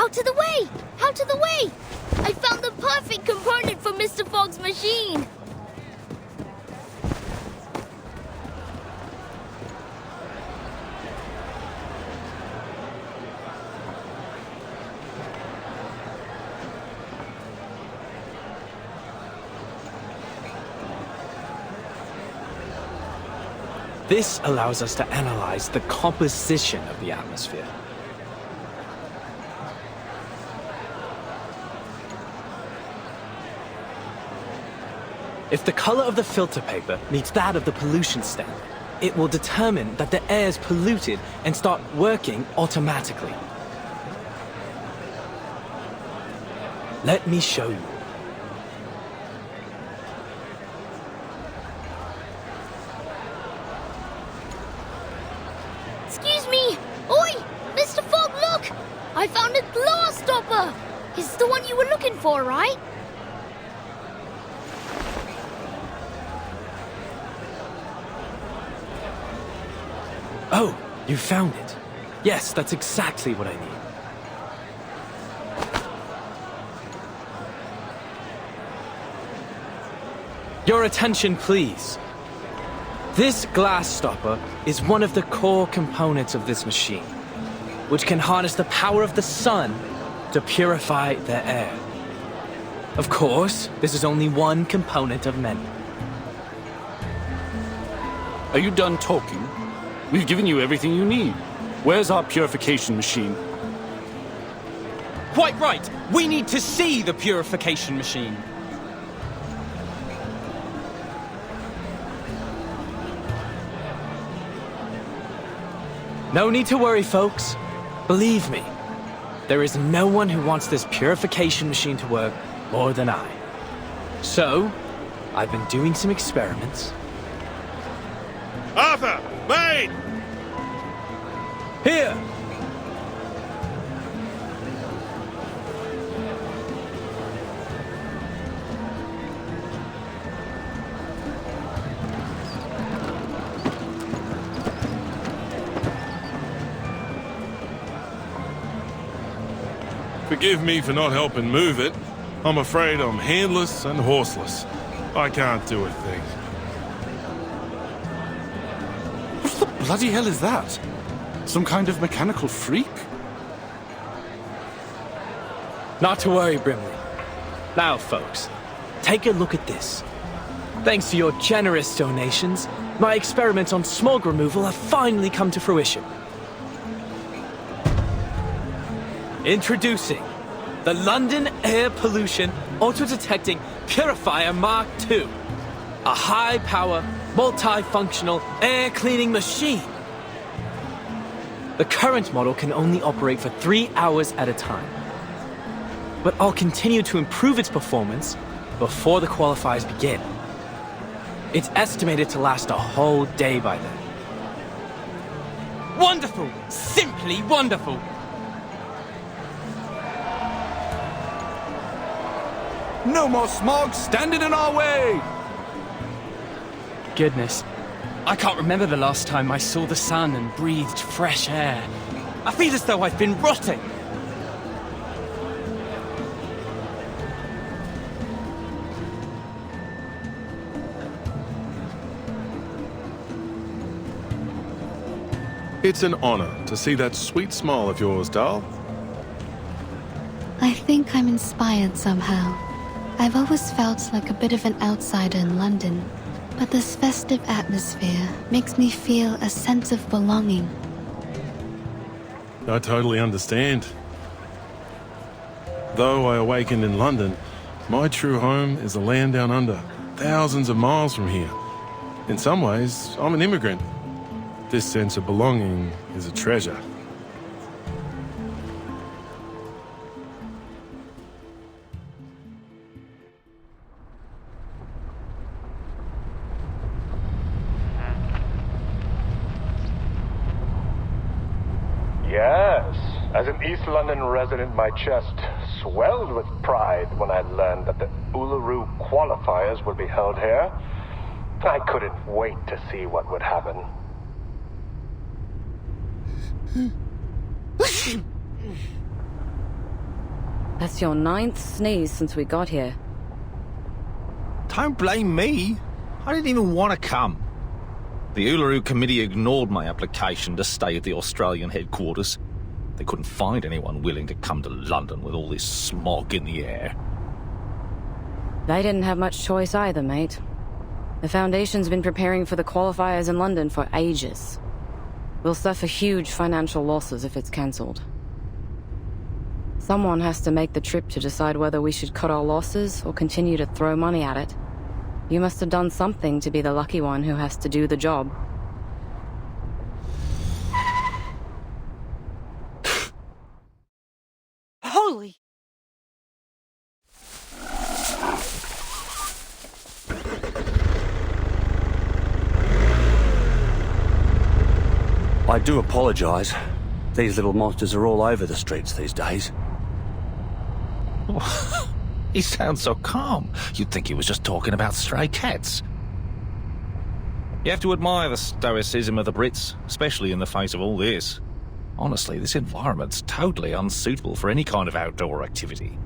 Out of the way! Out of the way! I found the perfect component for Mr. Fogg's machine! This allows us to analyze the composition of the atmosphere. If the color of the filter paper meets that of the pollution standard, it will determine that the air is polluted and start working automatically. Let me show you. Excuse me! Oi! Mr. Fogg, look! I found a glass stopper! It's the one you were looking for, right? Oh, you found it. Yes, that's exactly what I need. Your attention, please. This glass stopper is one of the core components of this machine, which can harness the power of the sun to purify the air. Of course, this is only one component of many. Are you done talking? We've given you everything you need. Where's our purification machine? Quite right! We need to see the purification machine. No need to worry, folks. Believe me, there is no one who wants this purification machine to work more than I. So, I've been doing some experiments. Arthur! Maid! Here! Forgive me for not helping move it. I'm afraid I'm handless and horseless. I can't do a thing. What the bloody hell is that? Some kind of mechanical freak? Not to worry, Brimley. Now, folks, take a look at this. Thanks to your generous donations, my experiments on smog removal have finally come to fruition. Introducing the London Air Pollution Auto-Detecting Purifier Mark II, a high-power, multi-functional air cleaning machine. The current model can only operate for 3 hours at a time, but I'll continue to improve its performance before the qualifiers begin. It's estimated to last a whole day by then. Wonderful! Simply wonderful! No more smog standing in our way! Goodness, I can't remember the last time I saw the sun and breathed fresh air. I feel as though I've been rotting. It's an honor to see that sweet smile of yours, Dal. I think I'm inspired somehow. I've always felt like a bit of an outsider in London, but this festive atmosphere makes me feel a sense of belonging. I totally understand. Though I awakened in London, my true home is the land down under, thousands of miles from here. In some ways, I'm an immigrant. This sense of belonging is a treasure. Yes, as an East London resident, my chest swelled with pride when I learned that the Uluru qualifiers would be held here. I couldn't wait to see what would happen. That's your 9th sneeze since we got here. Don't blame me. I didn't even want to come. The Uluru Committee ignored my application to stay at the Australian headquarters. They couldn't find anyone willing to come to London with all this smog in the air. They didn't have much choice either, mate. The Foundation's been preparing for the qualifiers in London for ages. We'll suffer huge financial losses if it's cancelled. Someone has to make the trip to decide whether we should cut our losses or continue to throw money at it. You must have done something to be the lucky one who has to do the job. Holy! I do apologise. These little monsters are all over the streets these days. He sounds so calm. You'd think he was just talking about stray cats. You have to admire the stoicism of the Brits, especially in the face of all this. Honestly, this environment's totally unsuitable for any kind of outdoor activity.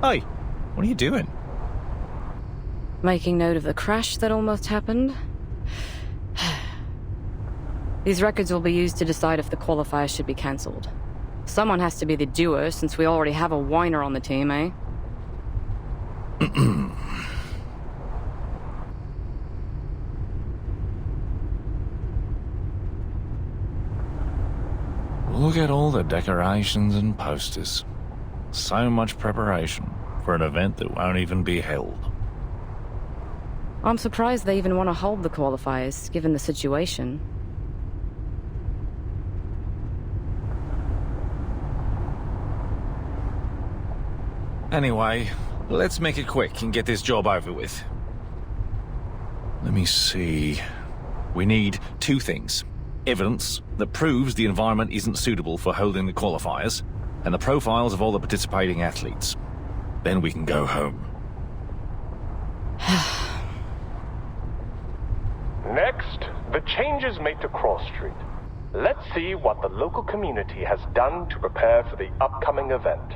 Hey, what are you doing? Making note of the crash that almost happened. These records will be used to decide if the qualifiers should be cancelled. Someone has to be the doer, since we already have a whiner on the team, eh? Look at all the decorations and posters. So much preparation for an event that won't even be held. I'm surprised they even want to hold the qualifiers, given the situation. Anyway, let's make it quick and get this job over with. Let me see. We need 2 things. Evidence that proves the environment isn't suitable for holding the qualifiers, and the profiles of all the participating athletes. Then we can go home. Next, the changes made to Cross Street. Let's see what the local community has done to prepare for the upcoming event.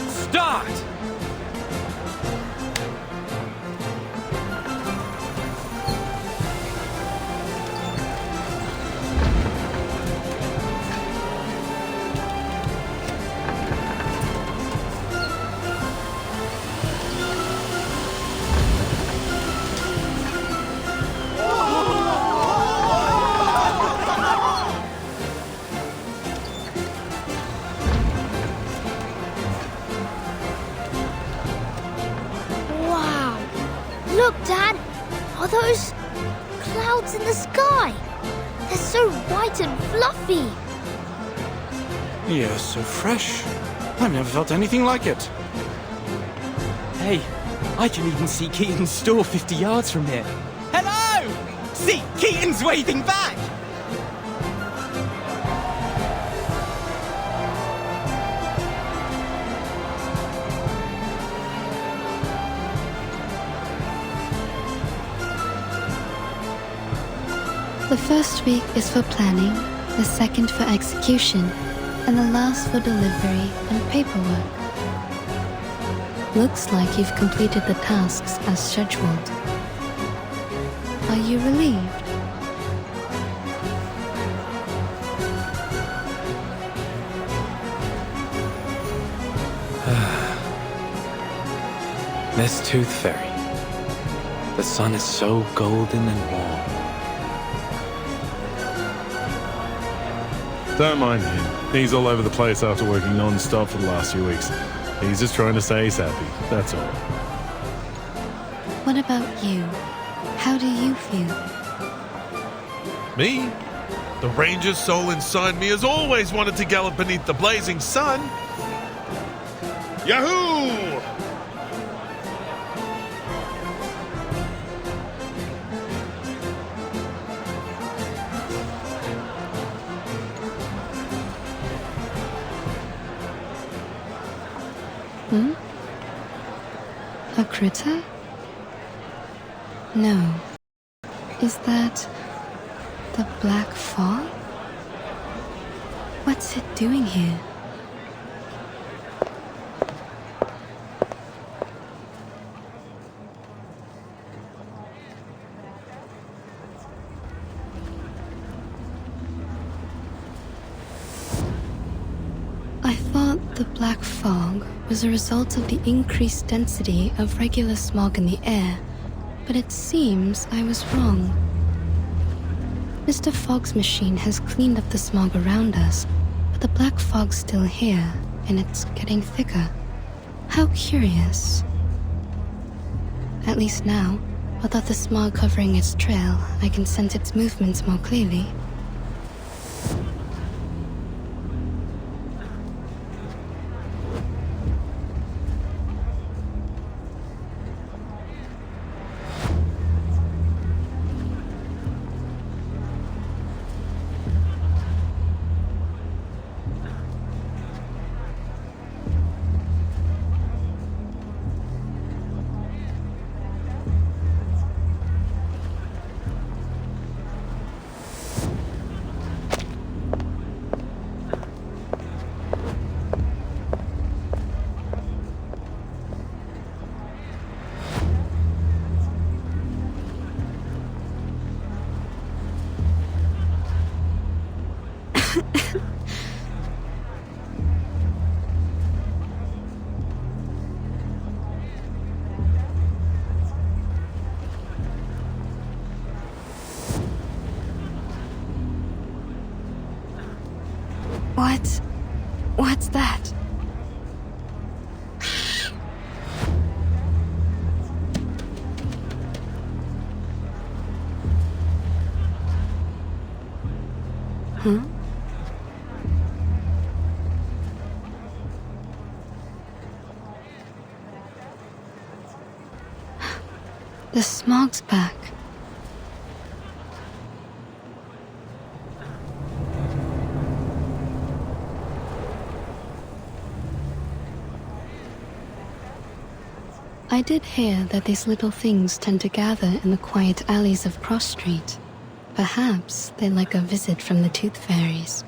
Start! Wow! Look, Dad! Are those clouds in the sky? They're so white and fluffy. You're so fresh. I've never felt anything like it. Hey, I can even see Keaton's store 50 yards from here. Hello! See, Keaton's waving back! The first week is for planning, the second for execution, and the last for delivery and paperwork. Looks like you've completed the tasks as scheduled. Are you relieved? Miss Tooth Fairy. The sun is so golden and warm. Don't mind him. He's all over the place after working non-stop for the last few weeks. He's just trying to say he's happy, that's all. What about you? How do you feel? Me? The ranger soul inside me has always wanted to gallop beneath the blazing sun. Yahoo! A critter? No. Is that the black fog? What's it doing here? I thought the black fog was a result of the increased density of regular smog in the air, but it seems I was wrong. Mr. Fogg's machine has cleaned up the smog around us, but the black fog's still here, and it's getting thicker. How curious. At least now, without the smog covering its trail, I can sense its movements more clearly. What's that? Huh? The smog's back. I did hear that these little things tend to gather in the quiet alleys of Cross Street. Perhaps they like a visit from the Tooth Fairies.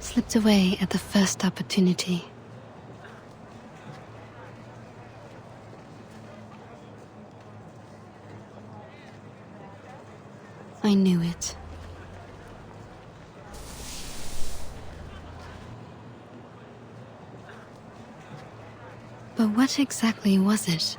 Slipped away at the first opportunity. I knew it. But what exactly was it?